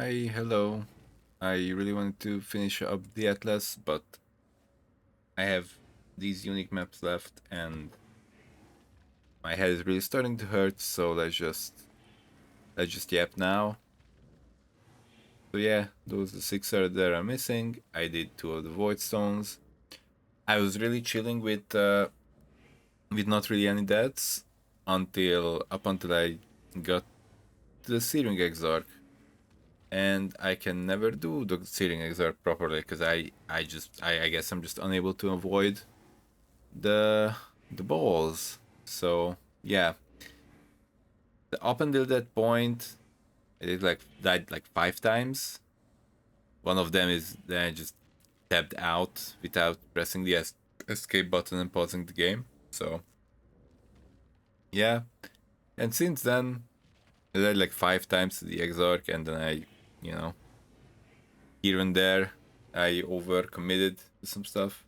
Hi, hello. I really wanted to finish up the Atlas, but I have these unique maps left and my head is really starting to hurt, so let's just yap now. So yeah, those the six are that are missing. I did two of the void stones. I was really chilling with not really any deaths until I got to the Searing Exarch. And I can never do the Searing Exarch properly because I guess I'm just unable to avoid the the balls. So yeah, up until that point, I did like died like 5 times. One of them is then I just tapped out without pressing the escape button and pausing the game. So yeah, and since then I died like 5 times to the Exarch, and then you know, here and there, I over committed to some stuff.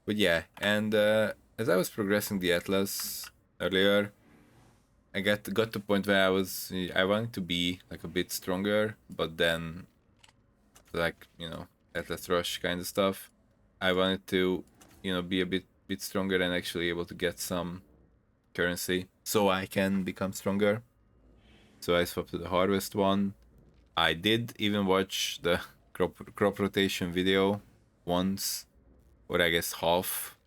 But yeah, and as I was progressing the Atlas earlier, I got to the point where I wanted to be like a bit stronger, but then like Atlas Rush kind of stuff. I wanted to be a bit stronger and actually able to get some currency so I can become stronger. So I swapped to the Harvest one. I did even watch the crop rotation video once, or I guess half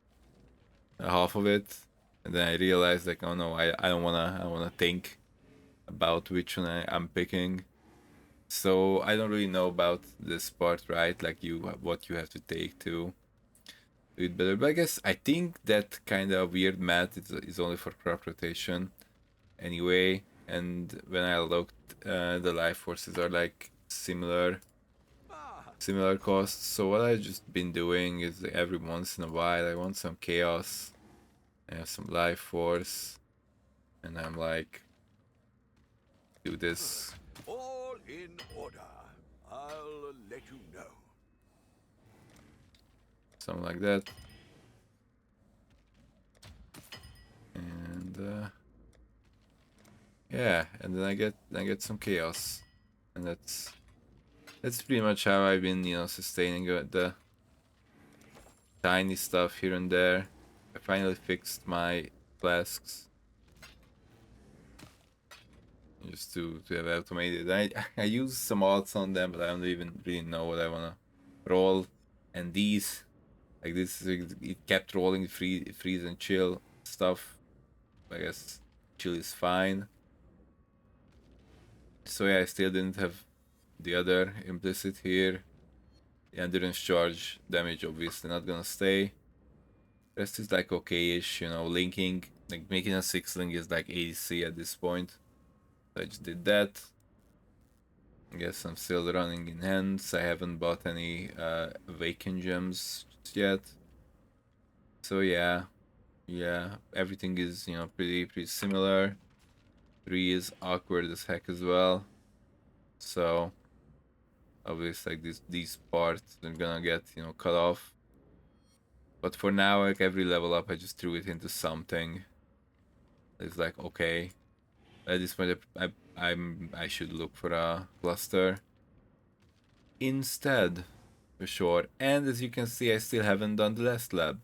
of it, and then I realized like, oh no, I don't wanna think about which one I'm picking. So I don't really know about this part, right? Like what you have to take to do it better. But I guess I think that kind of weird math is only for crop rotation anyway. And when I looked, the life forces are like similar costs. So what I've just been doing is every once in a while I want some chaos, I have some life force, and I'm like, do this, All in order. I'll let you know. something like that, and yeah, and then I get some chaos, and that's pretty much how I've been sustaining the tiny stuff here and there. I finally fixed my flasks just to have automated. I use some alts on them, but I don't even really know what I wanna roll. And these, like this, it kept rolling freeze and chill stuff. I guess chill is fine. So yeah, I still didn't have the other implicit here. The endurance charge damage obviously not gonna stay. Rest is like okay-ish, linking, like making a 6 link is like ADC at this point. So I just did that. I guess I'm still running in hands. I haven't bought any vacant gems yet. So yeah, everything is pretty similar. 3 is awkward as heck as well. So obviously like these parts are gonna get cut off. But for now, like every level up, I just threw it into something. It's like okay, at this point, I should look for a cluster instead, for sure. And as you can see, I still haven't done the last lab,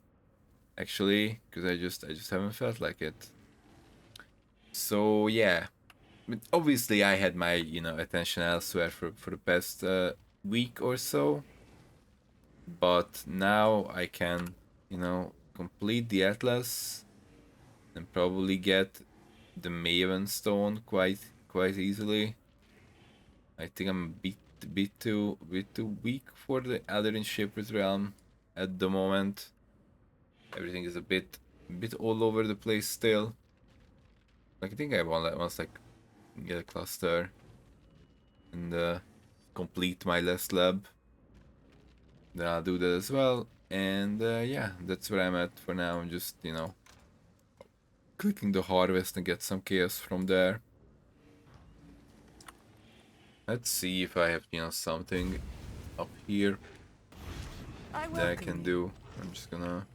actually, because I just haven't felt like it. So yeah, but obviously I had my attention elsewhere for the past week or so, but now I can complete the Atlas and probably get the Maven Stone quite easily. I think I'm a bit too weak for the Eldarin Shepherd's Realm at the moment. Everything is a bit all over the place still. Like I think I want like once like get a cluster and complete my last lab. Then I'll do that as well. And yeah, that's where I'm at for now. I'm just clicking the harvest and get some chaos from there. Let's see if I have something up here I that I welcome can you. do. I'm just gonna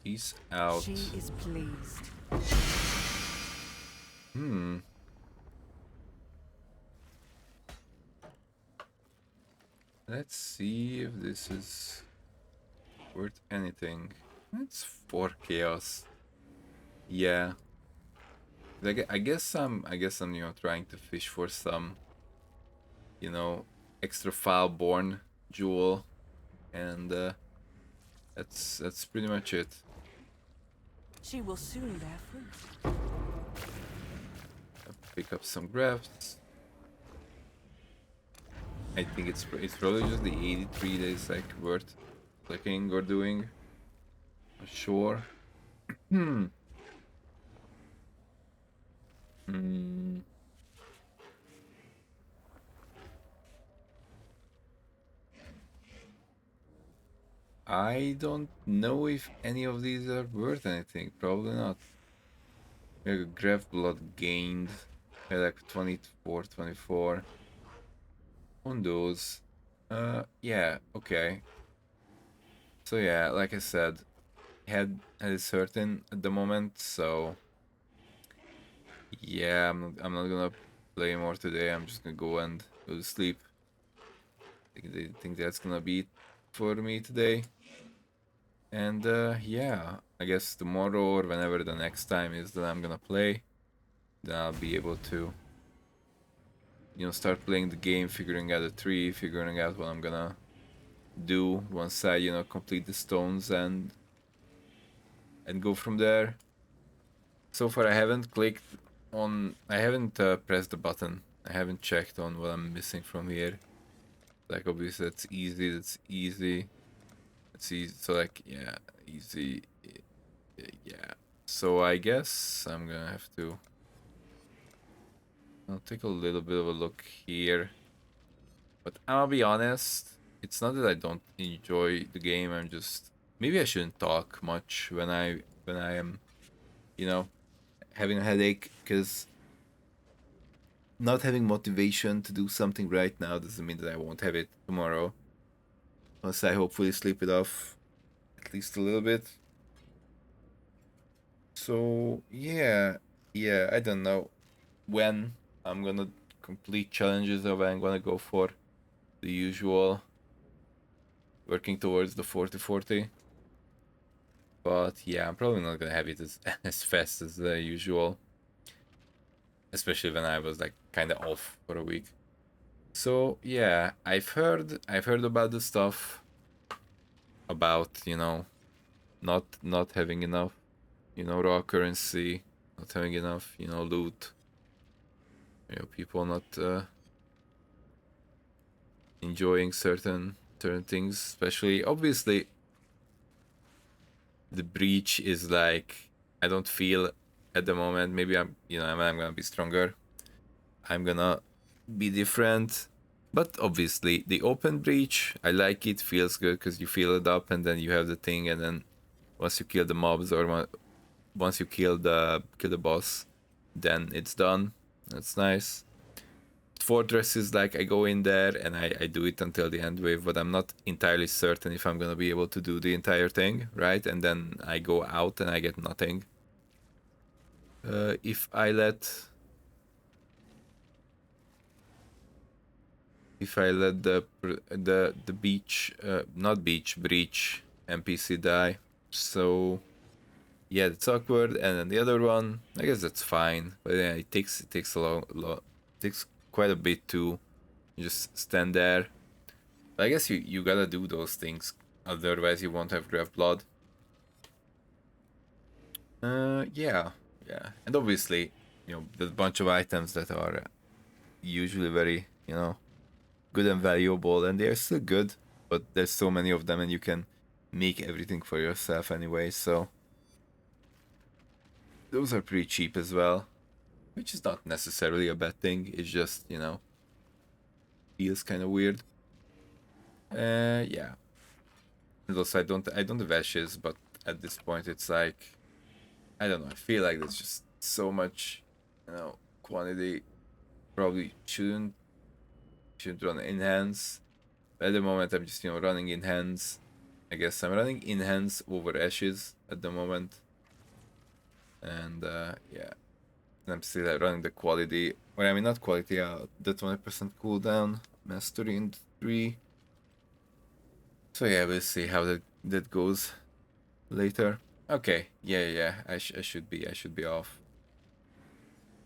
peace out. She is pleased. Hmm. Let's see if this is worth anything. It's 4 chaos. Yeah. I guess I'm trying to fish for some, extra Fileborn jewel, and that's pretty much it. She will soon bear fruit. Pick up some grafts. I think it's probably just the 83 that is like worth clicking or doing. Not sure. Hmm. I don't know if any of these are worth anything. Probably not. Graph blood gained. Like 24, 24. On those. Yeah, okay. So yeah, like I said, head is hurting at the moment, so yeah, I'm not gonna play more today. I'm just gonna go and go to sleep. I think that's gonna be it for me today. And yeah, I guess tomorrow or whenever the next time is that I'm gonna play, then I'll be able to, start playing the game, figuring out the tree, figuring out what I'm gonna do once I, complete the stones and go from there. So far, I haven't I haven't pressed the button. I haven't checked on what I'm missing from here. Like, obviously, that's easy. That's easy. It's easy. So, like, yeah, easy. Yeah. So, I guess I'm gonna have to. I'll take a little bit of a look here. But I'll be honest, it's not that I don't enjoy the game. I'm just maybe I shouldn't talk much when I am, having a headache, because not having motivation to do something right now doesn't mean that I won't have it tomorrow. Once I hopefully sleep it off at least a little bit. So yeah, I don't know when I'm gonna complete challenges or when I'm gonna go for the usual working towards the 40-40. But yeah, I'm probably not gonna have it as as fast as the usual. Especially when I was like kinda off for a week. So yeah, I've heard about the stuff about, not having enough, raw currency, not having enough, loot. People not enjoying certain things, especially obviously the breach is like I don't feel at the moment. Maybe I'm gonna be stronger. I'm gonna be different. But obviously the open breach, I like it, feels good because you feel it up and then you have the thing, and then once you kill the mobs or once you kill the boss, then it's done. That's nice. Fortress is like I go in there and I do it until the end wave, but I'm not entirely certain if I'm gonna be able to do the entire thing, right? And then I go out and I get nothing. If I let the beach, not beach, breach NPC die, so yeah, it's awkward. And then the other one, I guess that's fine, but yeah, it takes a lot, takes quite a bit to just stand there. But I guess you gotta do those things, otherwise you won't have graph blood. Yeah, and obviously, there's a bunch of items that are usually very, good and valuable, and they're still good, but there's so many of them, and you can make everything for yourself anyway. So those are pretty cheap as well, which is not necessarily a bad thing. It's just, feels kind of weird. Yeah. And also, I don't have ashes, but at this point, it's like, I don't know. I feel like there's just so much, quantity. Probably shouldn't run enhance. But at the moment, I'm just, running enhance. I guess I'm running enhance over ashes at the moment. And yeah, I'm still running the quality, or I mean not quality, the 20% cooldown mastery in 3. So yeah, we'll see how that goes later. Okay, yeah, I should be off.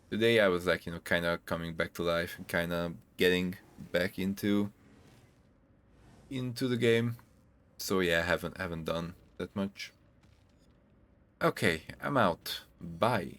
Today I was like, kind of coming back to life and kind of getting back into the game. So yeah, I haven't done that much. Okay, I'm out. Bye.